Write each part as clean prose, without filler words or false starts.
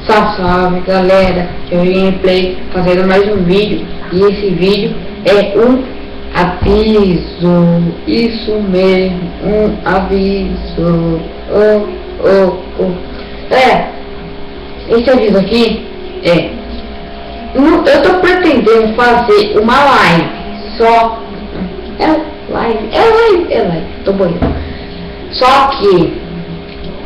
Salve galera, eu gameplay fazendo mais um vídeo e esse vídeo é um aviso, isso mesmo, um aviso. Esse aviso aqui eu tô pretendendo fazer uma live, só live, tô boiando. Só que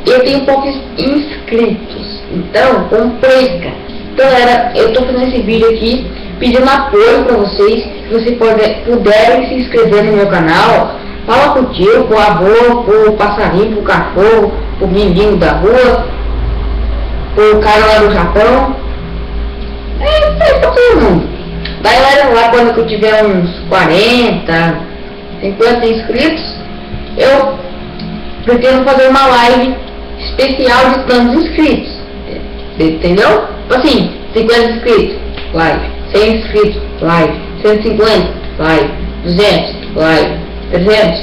eu tenho poucos inscritos, então complica. Galera, eu tô fazendo esse vídeo aqui pedindo apoio pra vocês. Se vocês puderem se inscrever no meu canal, fala pro tio, pro avô, pro passarinho, pro cachorro, pro menino da rua, pro cara lá do Japão, pra todo mundo. Galera, lá quando eu tiver uns 40, 50 inscritos, eu pretendo fazer uma live especial de tantos inscritos, entendeu? Assim, 50 inscritos, live, 100 inscritos, live, 150, live, 200, live, 300,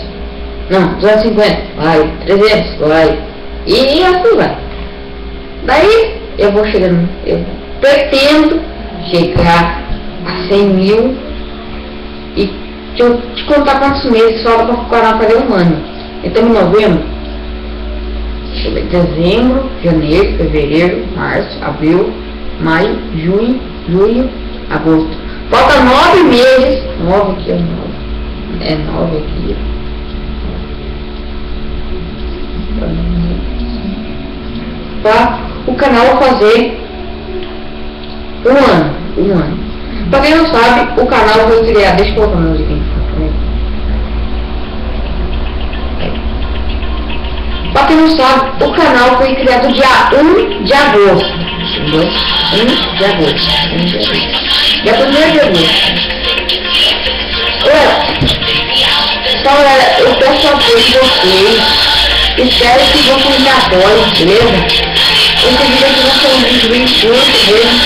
não, 250, live, 300, live, e assim vai. Daí eu vou chegando, eu pretendo chegar a 100 mil e deixa eu te contar quantos meses sobra para o canal fazer um ano. Estamos em novembro, deixa eu ver, dezembro, janeiro, fevereiro, março, abril, maio, junho, julho, agosto. Falta 9 meses, 9 aqui, 9, 9 aqui, para o canal fazer um ano. Pra quem não sabe, o canal foi criado, deixa eu colocar a música aqui. Pra quem não sabe, o canal foi criado dia 1 de agosto. 1 de agosto. Dia 1º de agosto. Então, galera, eu peço apoio de vocês. Espero que vocês me apoiem, beleza? Esse vídeo aqui vai ser um vídeo bem curto mesmo.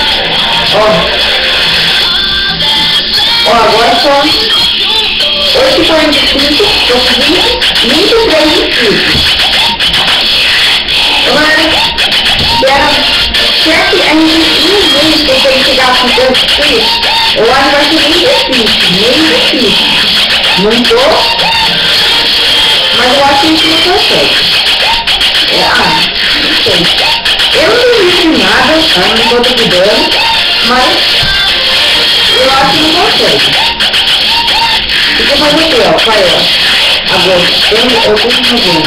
Agora só 8,40 inscritos, eu consegui 23 inscritos. Galera, será que a gente consegue chegar a 50 inscritos? Eu acho que vai ser bem difícil, não tô, mas eu acho que a gente não consegue. Não sei. Eu não disse nada, não estou duvidando, mas eu acho que não consegue. Porque fazer aqui, agosto, eu tenho que fazer.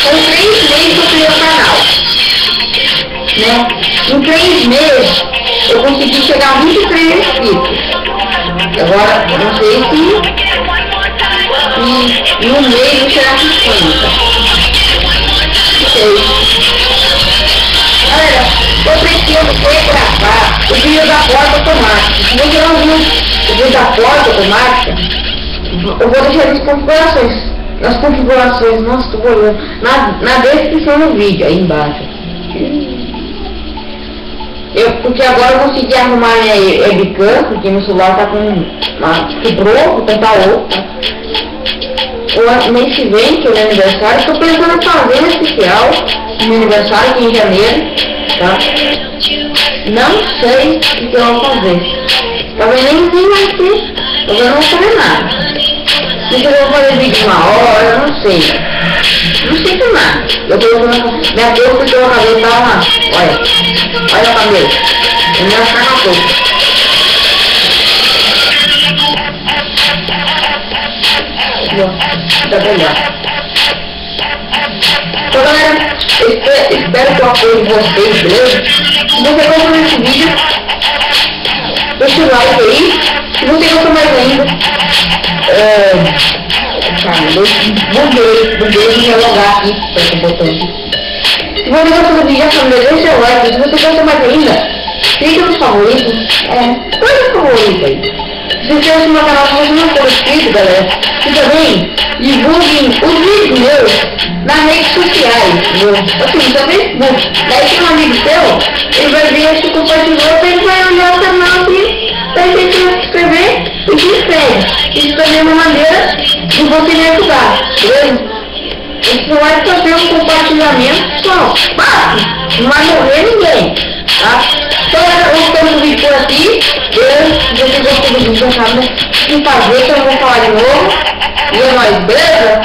São 3 meses eu criei o canal, né? Em 3 meses eu consegui chegar a 23 inscritos. Agora, não sei se em um mês eu chegar a 50. Não sei. Galera, eu preciso gravar o vídeo da porta automática. Se você não viu o vídeo da porta automática, eu vou deixar nas configurações, nossa, tô olhando, na descrição do vídeo, aí embaixo. Porque agora eu consegui arrumar minha webcam, porque meu celular tá quebrou, vou tentar outra. O mês que vem, que é o meu aniversário, estou pensando em fazer um especial no meu aniversário, aqui em janeiro, tá? Não sei o que eu vou fazer. Talvez nem vai ter, eu não vou fazer nada. Se eu vou fazer vídeo de 1 hora, eu não sei. Não sei de nada. Eu tô usando minha touca porque o cabelo tá lá. Olha o cabelo. Eu não achar na touca. Tá melhor. Então, galera, espero que eu apoie vocês, beleza? Se você gostou desse vídeo, deixa o like aí. Se você gostou mais ainda, buguei me relogar aqui para esse botão aqui. Se você gostou do vídeo, deixa o like. Se você gostou mais ainda, clica no favorito. Coisa favorita aí. Se você inscreve no meu canal, se você não for inscrito, galera, e também divulguem os vídeos meus nas redes sociais, assim, no Facebook. Daí tem um amigo seu, ele vai ver se compartilhou, ele vai olhar o canal aqui, daí tem que se inscrever e se inscreve. Isso também é uma maneira de você me ajudar, beleza? Você vai fazer um compartilhamento só, basta, não vai morrer ninguém, tá? sabe o que fazer, que eu não vou falar de novo. E é nóis, beleza?